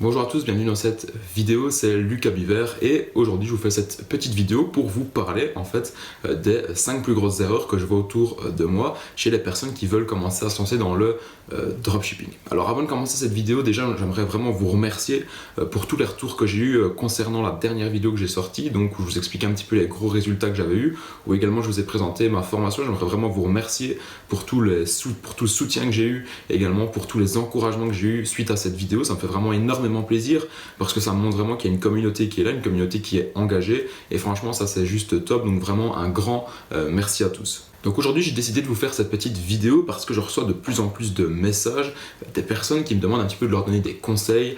Bonjour à tous, bienvenue dans cette vidéo, c'est Lucas Biver et aujourd'hui je vous fais cette petite vidéo pour vous parler en fait des 5 plus grosses erreurs que je vois autour de moi chez les personnes qui veulent commencer à se lancer dans le dropshipping. Alors avant de commencer cette vidéo, déjà j'aimerais vraiment vous remercier pour tous les retours que j'ai eu concernant la dernière vidéo que j'ai sortie, donc où je vous expliquais un petit peu les gros résultats que j'avais eu, où également je vous ai présenté ma formation. J'aimerais vraiment vous remercier pour tout le soutien que j'ai eu, également pour tous les encouragements que j'ai eu suite à cette vidéo. Ça me fait vraiment énormément plaisir parce que ça me montre vraiment qu'il y a une communauté qui est là, une communauté qui est engagée et franchement ça c'est juste top, donc vraiment un grand merci à tous. Donc aujourd'hui j'ai décidé de vous faire cette petite vidéo parce que je reçois de plus en plus de messages des personnes qui me demandent un petit peu de leur donner des conseils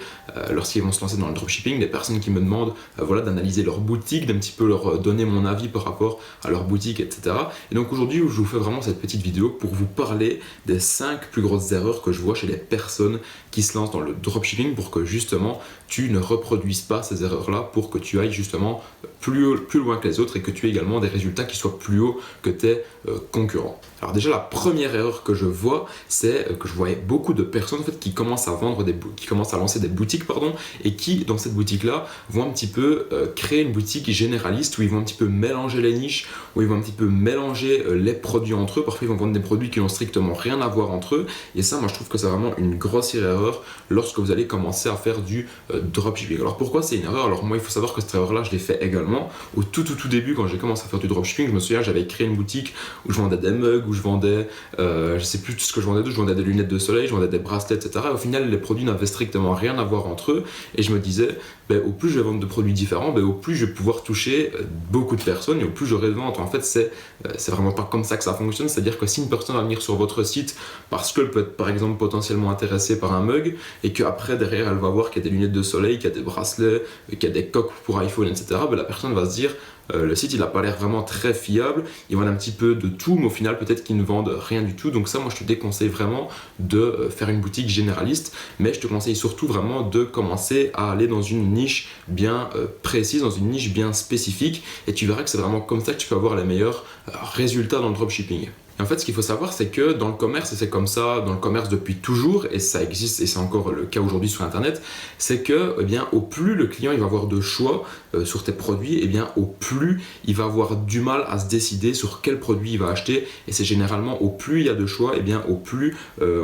lorsqu'ils vont se lancer dans le dropshipping, des personnes qui me demandent voilà, d'analyser leur boutique, d'un petit peu leur donner mon avis par rapport à leur boutique, etc. Et donc aujourd'hui je vous fais vraiment cette petite vidéo pour vous parler des 5 plus grosses erreurs que je vois chez les personnes qui se lancent dans le dropshipping pour que justement tu ne reproduises pas ces erreurs là, pour que tu ailles justement plus loin que les autres et que tu aies également des résultats qui soient plus hauts que tes concurrents. Alors déjà la première erreur que je vois, c'est que je voyais beaucoup de personnes en fait, qui commencent à lancer des boutiques et qui dans cette boutique là vont un petit peu créer une boutique généraliste où ils vont un petit peu mélanger les niches, où ils vont un petit peu mélanger les produits entre eux. Parfois ils vont vendre des produits qui n'ont strictement rien à voir entre eux et ça moi je trouve que c'est vraiment une grossière erreur lorsque vous allez commencer à faire du dropshipping. Alors pourquoi c'est une erreur? Alors moi il faut savoir que cette erreur là je l'ai fait également au tout début quand j'ai commencé à faire du dropshipping. Je me souviens j'avais créé une boutique où je vendais des mugs, où je vendais, je sais plus tout ce que je vendais, je vendais des lunettes de soleil, je vendais des bracelets, etc. Et au final, les produits n'avaient strictement rien à voir entre eux. Et je me disais, au plus je vais vendre de produits différents, au plus je vais pouvoir toucher beaucoup de personnes et au plus j'aurai de ventes. En fait, c'est vraiment pas comme ça que ça fonctionne. C'est-à-dire que si une personne va venir sur votre site parce qu'elle peut être par exemple potentiellement intéressée par un mug et qu'après derrière elle va voir qu'il y a des lunettes de soleil, qu'il y a des bracelets, qu'il y a des coques pour iPhone, etc. La personne va se dire le site il n'a pas l'air vraiment très fiable, ils vendent un petit peu de tout mais au final peut-être qu'ils ne vendent rien du tout. Donc ça moi je te déconseille vraiment de faire une boutique généraliste, mais je te conseille surtout vraiment de commencer à aller dans une niche bien précise, dans une niche bien spécifique et tu verras que c'est vraiment comme ça que tu peux avoir les meilleurs résultats dans le dropshipping. En fait, ce qu'il faut savoir, c'est que dans le commerce, et c'est comme ça dans le commerce depuis toujours, et ça existe, et c'est encore le cas aujourd'hui sur Internet, c'est que, au plus le client il va avoir de choix sur tes produits, au plus il va avoir du mal à se décider sur quel produit il va acheter. Et c'est généralement au plus il y a de choix, au plus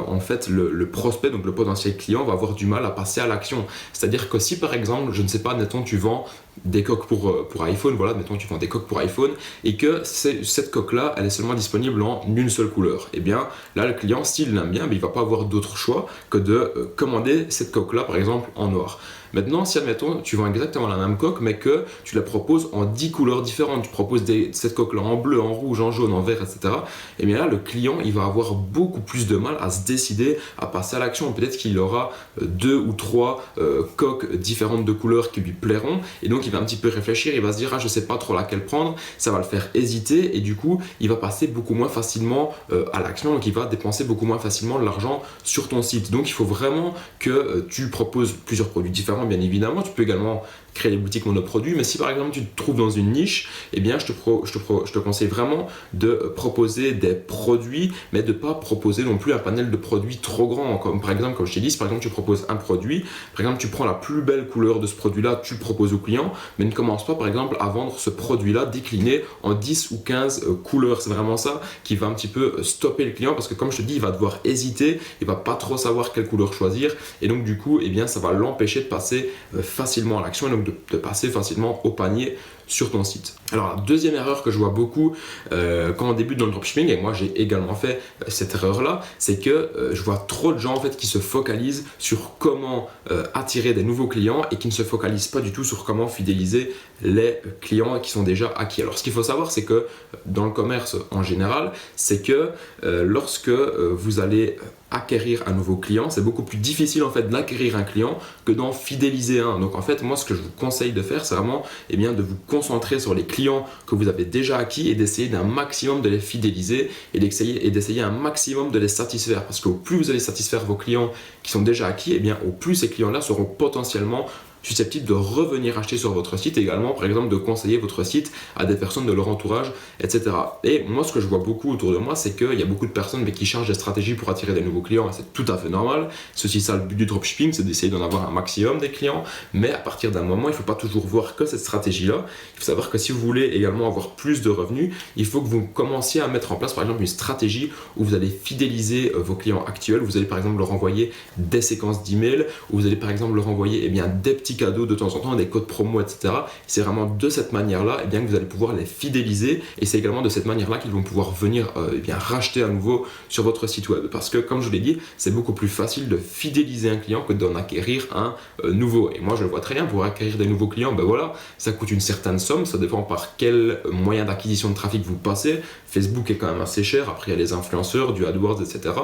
en fait le prospect, donc le potentiel client, va avoir du mal à passer à l'action. C'est-à-dire que si par exemple, je ne sais pas, admettons tu vends des coques pour iPhone, voilà, admettons tu vends des coques pour iPhone, et que cette coque-là, elle est seulement disponible en une seule couleur. Et bien là le client s'il l'aime bien, il va pas avoir d'autre choix que de commander cette coque là par exemple en noir. Maintenant si admettons tu vends exactement la même coque mais que tu la proposes en 10 couleurs différentes, tu proposes cette coque là en bleu, en rouge, en jaune, en vert, etc. Et bien là le client il va avoir beaucoup plus de mal à se décider à passer à l'action. Peut-être qu'il aura 2 ou 3 coques différentes de couleurs qui lui plairont et donc il va un petit peu réfléchir, il va se dire je sais pas trop laquelle prendre, ça va le faire hésiter et du coup il va passer beaucoup moins facilement à l'action, donc il va dépenser beaucoup moins facilement de l'argent sur ton site. Donc il faut vraiment que tu proposes plusieurs produits différents. Bien évidemment tu peux également créer des boutiques monoproduits, mais si par exemple tu te trouves dans une niche, je te conseille vraiment de proposer des produits, mais de ne pas proposer non plus un panel de produits trop grand. Comme par exemple, comme je t'ai dit, si par exemple tu proposes un produit, par exemple tu prends la plus belle couleur de ce produit-là, tu le proposes au client, mais ne commence pas par exemple à vendre ce produit-là décliné en 10 ou 15 couleurs. C'est vraiment ça qui va un petit peu stopper le client parce que comme je te dis, il va devoir hésiter, il va pas trop savoir quelle couleur choisir et donc du coup, ça va l'empêcher de passer facilement à l'action et donc de passer facilement au panier sur ton site. Alors la deuxième erreur que je vois beaucoup quand on débute dans le dropshipping, et moi j'ai également fait cette erreur là, c'est que je vois trop de gens en fait qui se focalisent sur comment attirer des nouveaux clients et qui ne se focalisent pas du tout sur comment fidéliser les clients qui sont déjà acquis. Alors ce qu'il faut savoir c'est que dans le commerce en général, c'est que lorsque vous allez acquérir un nouveau client, c'est beaucoup plus difficile en fait d'acquérir un client que d'en fidéliser un. Donc en fait moi ce que je vous conseille de faire c'est vraiment de vous concentrer sur les clients que vous avez déjà acquis et d'essayer d'un maximum de les fidéliser et d'essayer un maximum de les satisfaire, parce qu'au plus vous allez satisfaire vos clients qui sont déjà acquis, au plus ces clients là seront potentiellement susceptibles de revenir acheter sur votre site, également par exemple de conseiller votre site à des personnes de leur entourage, etc. Et moi ce que je vois beaucoup autour de moi, c'est qu'il y a beaucoup de personnes qui cherchent des stratégies pour attirer des nouveaux nouveaux clients, et c'est tout à fait normal. C'est aussi ça le but du dropshipping, c'est d'essayer d'en avoir un maximum des clients, mais à partir d'un moment, il ne faut pas toujours voir que cette stratégie-là. Il faut savoir que si vous voulez également avoir plus de revenus, il faut que vous commenciez à mettre en place par exemple une stratégie où vous allez fidéliser vos clients actuels. Vous allez par exemple leur envoyer des séquences d'emails, où vous allez par exemple leur envoyer des petits cadeaux de temps en temps, des codes promo, etc. C'est vraiment de cette manière-là que vous allez pouvoir les fidéliser, et c'est également de cette manière-là qu'ils vont pouvoir venir racheter à nouveau sur votre site web. Parce que comme je vous l'ai dit, c'est beaucoup plus facile de fidéliser un client que d'en acquérir un nouveau. Et moi je le vois très bien, pour acquérir des nouveaux clients, ça coûte une certaine somme, ça dépend par quel moyen d'acquisition de trafic vous passez. Facebook est quand même assez cher, après il y a les influenceurs, du AdWords, etc.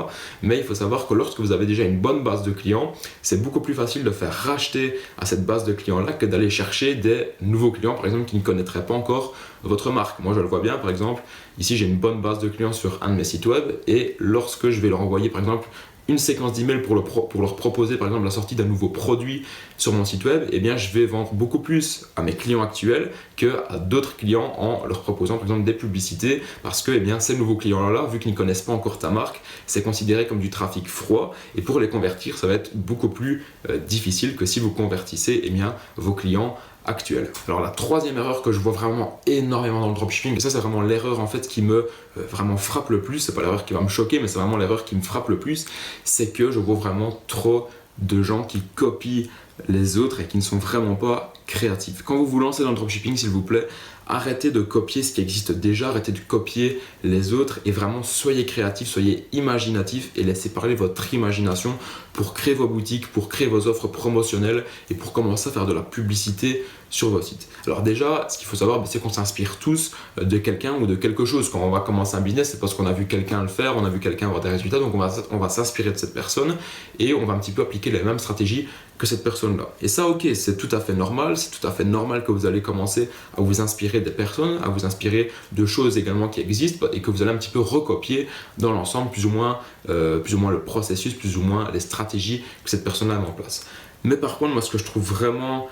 Mais il faut savoir que lorsque vous avez déjà une bonne base de clients, c'est beaucoup plus facile de faire racheter à cette base de clients-là que d'aller chercher des nouveaux clients, par exemple, qui ne connaîtraient pas encore votre marque. Moi je le vois bien, par exemple, ici j'ai une bonne base de clients sur un de mes sites web, et lorsque je vais leur envoyer par exemple une séquence d'emails pour leur proposer par exemple la sortie d'un nouveau produit sur mon site web, je vais vendre beaucoup plus à mes clients actuels qu'à d'autres clients en leur proposant par exemple des publicités, parce que ces nouveaux clients-là, vu qu'ils ne connaissent pas encore ta marque, c'est considéré comme du trafic froid, et pour les convertir, ça va être beaucoup plus difficile que si vous convertissez vos clients actuels. Alors la troisième erreur que je vois vraiment énormément dans le dropshipping, et ça c'est vraiment l'erreur en fait qui me vraiment frappe le plus, c'est pas l'erreur qui va me choquer, mais c'est vraiment l'erreur qui me frappe le plus, c'est que je vois vraiment trop de gens qui copient les autres et qui ne sont vraiment pas créatifs. Quand vous vous lancez dans le dropshipping, s'il vous plaît, arrêtez de copier ce qui existe déjà, arrêtez de copier les autres, et vraiment soyez créatifs, soyez imaginatifs, et laissez parler votre imagination pour créer vos boutiques, pour créer vos offres promotionnelles, et pour commencer à faire de la publicité sur vos sites. Alors déjà, ce qu'il faut savoir, c'est qu'on s'inspire tous de quelqu'un ou de quelque chose. Quand on va commencer un business, c'est parce qu'on a vu quelqu'un le faire, on a vu quelqu'un avoir des résultats, donc on va s'inspirer de cette personne, et on va un petit peu appliquer les mêmes stratégies que cette personne-là. Et ça, ok, c'est tout à fait normal, c'est tout à fait normal que vous allez commencer à vous inspirer des personnes, à vous inspirer de choses également qui existent, et que vous allez un petit peu recopier dans l'ensemble plus ou moins le processus, plus ou moins les stratégies que cette personne-là a mis en place. Mais par contre, moi, ce que je trouve vraiment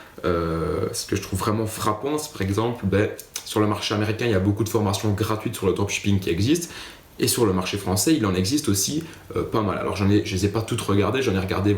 frappant, c'est par exemple, sur le marché américain, il y a beaucoup de formations gratuites sur le dropshipping qui existent. Et sur le marché français, il en existe aussi pas mal. Alors je ne les ai pas toutes regardées, j'en ai regardé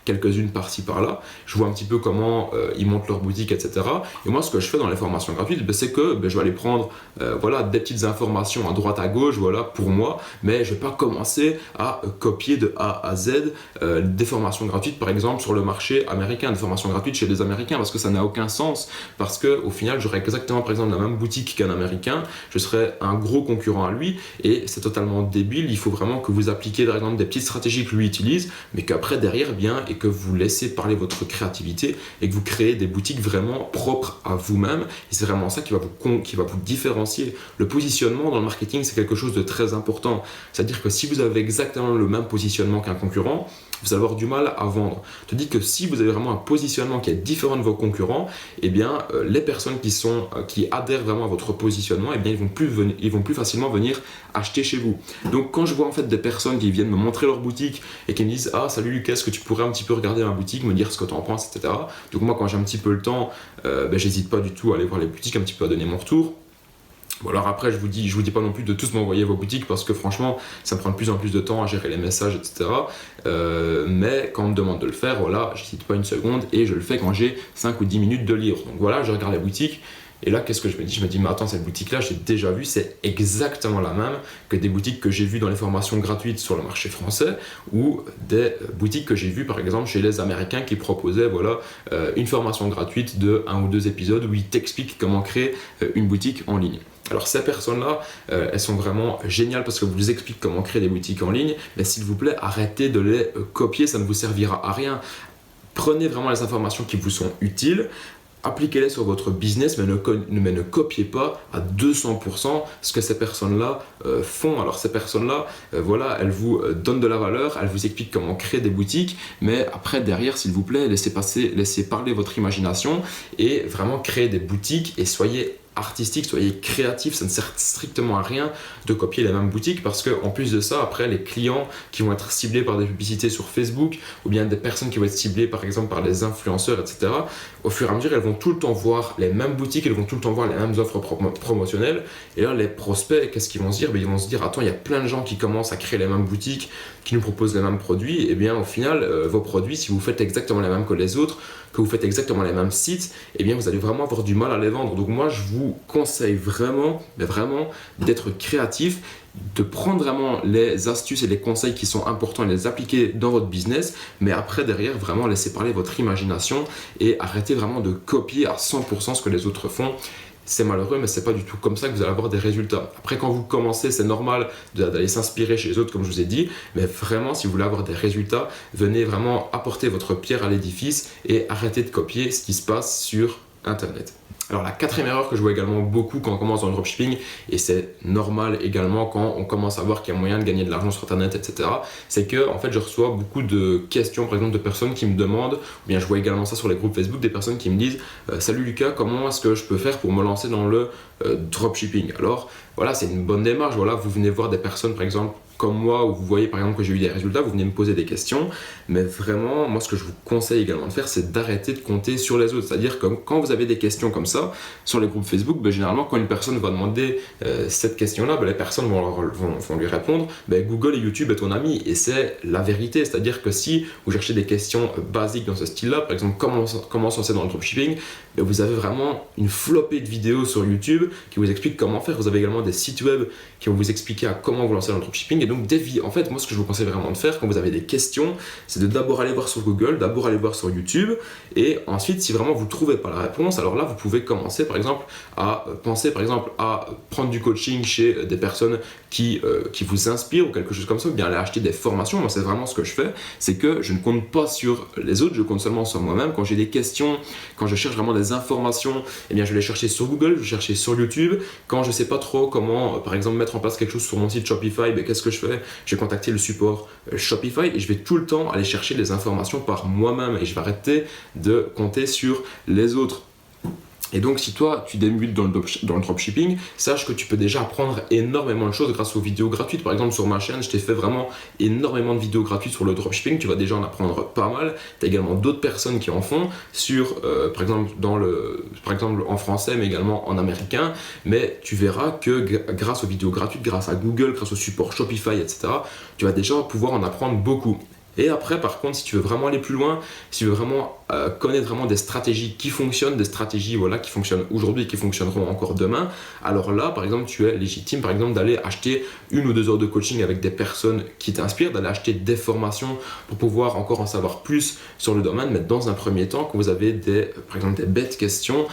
quelques-unes par-ci par-là. Je vois un petit peu comment ils montent leur boutique, etc. Et moi, ce que je fais dans les formations gratuites, c'est que je vais aller prendre des petites informations à droite à gauche, pour moi, mais je ne vais pas commencer à copier de A à Z des formations gratuites, par exemple sur le marché américain, des formations gratuites chez les Américains, parce que ça n'a aucun sens, parce qu'au final, j'aurais exactement par exemple la même boutique qu'un Américain, je serais un gros concurrent à lui, et c'est totalement débile. Il faut vraiment que vous appliquiez par exemple des petites stratégies que lui utilise, mais qu'après derrière et que vous laissez parler votre créativité, et que vous créez des boutiques vraiment propres à vous-même, et c'est vraiment ça qui va vous différencier. Le positionnement dans le marketing, c'est quelque chose de très important, c'est-à-dire que si vous avez exactement le même positionnement qu'un concurrent, vous allez avoir du mal à vendre. Je te dis que si vous avez vraiment un positionnement qui est différent de vos concurrents, les personnes qui adhèrent vraiment à votre positionnement, ils vont plus facilement venir acheter chez vous. Donc quand je vois en fait des personnes qui viennent me montrer leur boutique et qui me disent « Ah salut Lucas, est-ce que tu pourrais un petit peu regarder ma boutique, me dire ce que tu en penses, etc. » Donc moi quand j'ai un petit peu le temps, j'hésite pas du tout à aller voir les boutiques, un petit peu à donner mon retour. Bon alors après je vous dis pas non plus de tous m'envoyer vos boutiques, parce que franchement ça me prend de plus en plus de temps à gérer les messages, etc. Mais quand on me demande de le faire, j'hésite pas une seconde, et je le fais quand j'ai 5 ou 10 minutes de libre. Donc je regarde la boutique, et là qu'est-ce que je me dis ? Je me dis mais attends, cette boutique là j'ai déjà vu, c'est exactement la même que des boutiques que j'ai vues dans les formations gratuites sur le marché français, ou des boutiques que j'ai vues par exemple chez les Américains qui proposaient une formation gratuite de 1 ou 2 épisodes où ils t'expliquent comment créer une boutique en ligne. Alors ces personnes-là, elles sont vraiment géniales parce que vous expliquent comment créer des boutiques en ligne, mais s'il vous plaît, arrêtez de les copier, ça ne vous servira à rien. Prenez vraiment les informations qui vous sont utiles, appliquez-les sur votre business, mais ne copiez pas à 200% ce que ces personnes-là font. Alors ces personnes-là, elles vous donnent de la valeur, elles vous expliquent comment créer des boutiques, mais après derrière, s'il vous plaît, laissez parler votre imagination et vraiment créer des boutiques, et soyez artistique, soyez créatif. Ça ne sert strictement à rien de copier les mêmes boutiques parce qu'en plus de ça, après, les clients qui vont être ciblés par des publicités sur Facebook ou bien des personnes qui vont être ciblées par exemple par des influenceurs, etc., au fur et à mesure, elles vont tout le temps voir les mêmes boutiques, elles vont tout le temps voir les mêmes offres promotionnelles. Et là, les prospects, qu'est-ce qu'ils vont se dire? Ils vont se dire, attends, il y a plein de gens qui commencent à créer les mêmes boutiques, qui nous proposent les mêmes produits. Et bien, au final, vos produits, si vous faites exactement les mêmes que les autres, que vous faites exactement les mêmes sites, et bien, vous allez vraiment avoir du mal à les vendre. Donc moi, je vous conseille vraiment, mais vraiment, d'être créatif, de prendre vraiment les astuces et les conseils qui sont importants et les appliquer dans votre business, mais après derrière vraiment laisser parler votre imagination et arrêter vraiment de copier à 100% ce que les autres font. C'est malheureux, mais c'est pas du tout comme ça que vous allez avoir des résultats. Après, quand vous commencez, c'est normal d'aller s'inspirer chez les autres, comme je vous ai dit, mais vraiment, si vous voulez avoir des résultats, venez vraiment apporter votre pierre à l'édifice et arrêtez de copier ce qui se passe sur Internet. Alors la quatrième erreur que je vois également beaucoup quand on commence dans le dropshipping, et c'est normal également quand on commence à voir qu'il y a moyen de gagner de l'argent sur Internet, etc., c'est que en fait je reçois beaucoup de questions par exemple de personnes qui me demandent, ou bien je vois également ça sur les groupes Facebook, des personnes qui me disent salut Lucas, comment est-ce que je peux faire pour me lancer dans le dropshipping? Alors voilà, c'est une bonne démarche. Voilà, vous venez voir des personnes par exemple comme moi, où vous voyez par exemple que j'ai eu des résultats, vous venez me poser des questions, mais vraiment, moi ce que je vous conseille également de faire, c'est d'arrêter de compter sur les autres. C'est-à-dire que quand vous avez des questions comme ça, sur les groupes Facebook, généralement quand une personne va demander cette question-là, les personnes vont lui répondre, Google et YouTube est ton ami, et c'est la vérité. C'est-à-dire que si vous cherchez des questions basiques dans ce style-là, par exemple comment se lancer dans le dropshipping, vous avez vraiment une flopée de vidéos sur YouTube qui vous expliquent comment faire. Vous avez également des sites web qui vont vous expliquer à comment vous lancer dans le dropshipping. Et donc, en fait, moi, ce que je vous conseille vraiment de faire quand vous avez des questions, c'est de d'abord aller voir sur Google, d'abord aller voir sur YouTube. Et ensuite, si vraiment vous ne trouvez pas la réponse, alors là, vous pouvez commencer, par exemple, à penser, par exemple, à prendre du coaching chez des personnes qui vous inspirent ou quelque chose comme ça, ou bien aller acheter des formations. Moi, c'est vraiment ce que je fais. C'est que je ne compte pas sur les autres, je compte seulement sur moi-même. Quand j'ai des questions, quand je cherche vraiment des informations, eh bien, je vais les chercher sur Google, je vais chercher sur YouTube. Quand je ne sais pas trop comment, par exemple, mettre en place quelque chose sur mon site Shopify, qu'est-ce que je fais? Je vais contacter le support Shopify et je vais tout le temps aller chercher les informations par moi-même et je vais arrêter de compter sur les autres. Et donc, si toi, tu débutes dans le dropshipping, sache que tu peux déjà apprendre énormément de choses grâce aux vidéos gratuites. Par exemple, sur ma chaîne, je t'ai fait vraiment énormément de vidéos gratuites sur le dropshipping. Tu vas déjà en apprendre pas mal. Tu as également d'autres personnes qui en font, par exemple, en français, mais également en américain. Mais tu verras que grâce aux vidéos gratuites, grâce à Google, grâce au support Shopify, etc., tu vas déjà pouvoir en apprendre beaucoup. Et après, par contre, si tu veux vraiment aller plus loin, si tu veux vraiment connaître vraiment des stratégies qui fonctionnent, des stratégies qui fonctionnent aujourd'hui et qui fonctionneront encore demain, alors là, par exemple, tu es légitime, par exemple, d'aller acheter 1 ou 2 heures de coaching avec des personnes qui t'inspirent, d'aller acheter des formations pour pouvoir encore en savoir plus sur le domaine. Mais dans un premier temps, quand vous avez par exemple des bêtes questions,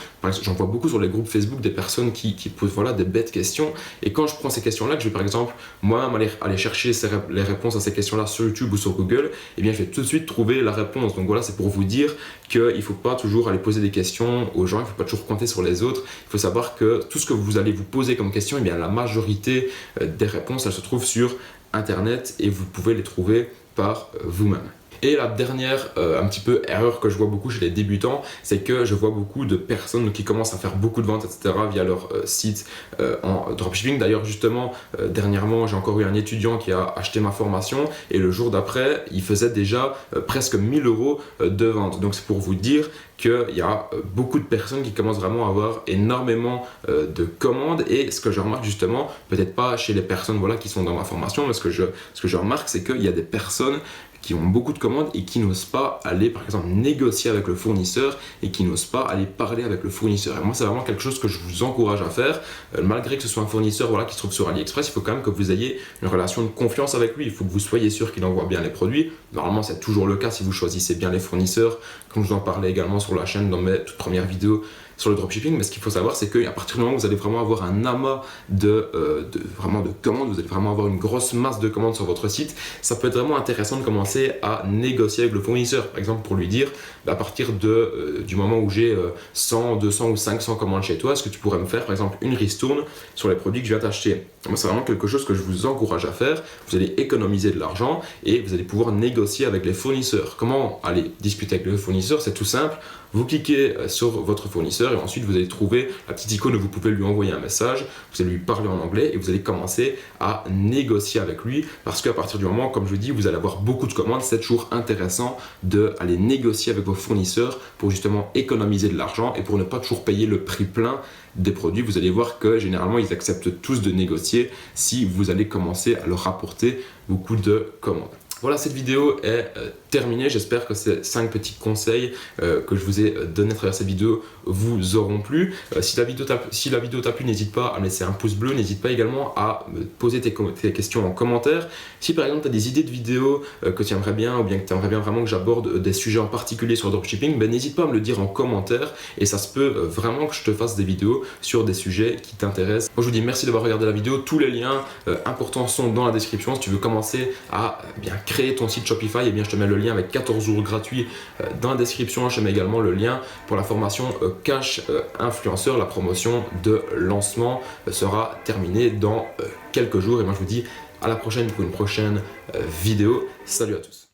j'en vois beaucoup sur les groupes Facebook des personnes qui posent des bêtes questions. Et quand je prends ces questions-là, que je vais par exemple moi-même aller chercher les réponses à ces questions-là sur YouTube ou sur Google, eh bien je vais tout de suite trouver la réponse. Donc voilà, c'est pour vous dire qu'il ne faut pas toujours aller poser des questions aux gens, il ne faut pas toujours compter sur les autres. Il faut savoir que tout ce que vous allez vous poser comme question, eh bien la majorité des réponses, elles se trouvent sur Internet et vous pouvez les trouver par vous-même. Et la dernière un petit peu erreur que je vois beaucoup chez les débutants, c'est que je vois beaucoup de personnes qui commencent à faire beaucoup de ventes, etc. via leur site en dropshipping. D'ailleurs, justement, dernièrement, j'ai encore eu un étudiant qui a acheté ma formation et le jour d'après, il faisait déjà presque 1 000 € de vente. Donc c'est pour vous dire qu'il y a beaucoup de personnes qui commencent vraiment à avoir énormément de commandes. Et ce que je remarque justement, peut-être pas chez les personnes qui sont dans ma formation, mais ce que je remarque, c'est qu'il y a des personnes qui ont beaucoup de commandes et qui n'osent pas aller par exemple négocier avec le fournisseur et qui n'osent pas aller parler avec le fournisseur. Et moi, c'est vraiment quelque chose que je vous encourage à faire, malgré que ce soit un fournisseur qui se trouve sur AliExpress. Il faut quand même que vous ayez une relation de confiance avec lui. Il faut que vous soyez sûr qu'il envoie bien les produits. Normalement, c'est toujours le cas si vous choisissez bien les fournisseurs, comme je vous en parlais également sur la chaîne dans mes toutes premières vidéos sur le dropshipping. Mais ce qu'il faut savoir, c'est qu'à partir du moment où vous allez vraiment avoir un amas de commandes, vous allez vraiment avoir une grosse masse de commandes sur votre site, ça peut être vraiment intéressant de commencer commencer à négocier avec le fournisseur. Par exemple, pour lui dire, à partir du moment où j'ai 100, 200 ou 500 commandes chez toi, est-ce que tu pourrais me faire par exemple une ristourne sur les produits que je viens t'acheter? Moi, c'est vraiment quelque chose que je vous encourage à faire. Vous allez économiser de l'argent et vous allez pouvoir négocier avec les fournisseurs. Comment aller discuter avec le fournisseur? C'est tout simple. Vous cliquez sur votre fournisseur et ensuite vous allez trouver la petite icône où vous pouvez lui envoyer un message. Vous allez lui parler en anglais et vous allez commencer à négocier avec lui, parce qu'à partir du moment, comme je vous dis, vous allez avoir beaucoup de commandes. C'est toujours intéressant d'aller négocier avec vos fournisseurs pour justement économiser de l'argent et pour ne pas toujours payer le prix plein des produits. Vous allez voir que généralement ils acceptent tous de négocier si vous allez commencer à leur rapporter beaucoup de commandes. Voilà, cette vidéo est terminée. J'espère que ces 5 petits conseils que je vous ai donnés à travers cette vidéo vous auront plu. Si la vidéo t'a plu, n'hésite pas à me laisser un pouce bleu. N'hésite pas également à me poser tes questions en commentaire. Si par exemple tu as des idées de vidéos que tu aimerais bien, ou bien que tu aimerais bien vraiment que j'aborde des sujets en particulier sur le dropshipping, ben, n'hésite pas à me le dire en commentaire et ça se peut vraiment que je te fasse des vidéos sur des sujets qui t'intéressent. Moi je vous dis merci d'avoir regardé la vidéo. Tous les liens importants sont dans la description. Si tu veux commencer à bien créer ton site Shopify, et bien je te mets le lien avec 14 jours gratuits dans la description. Je te mets également le lien pour la formation Cash Influenceur. La promotion de lancement sera terminée dans quelques jours et moi je vous dis à la prochaine pour une prochaine vidéo. Salut à tous.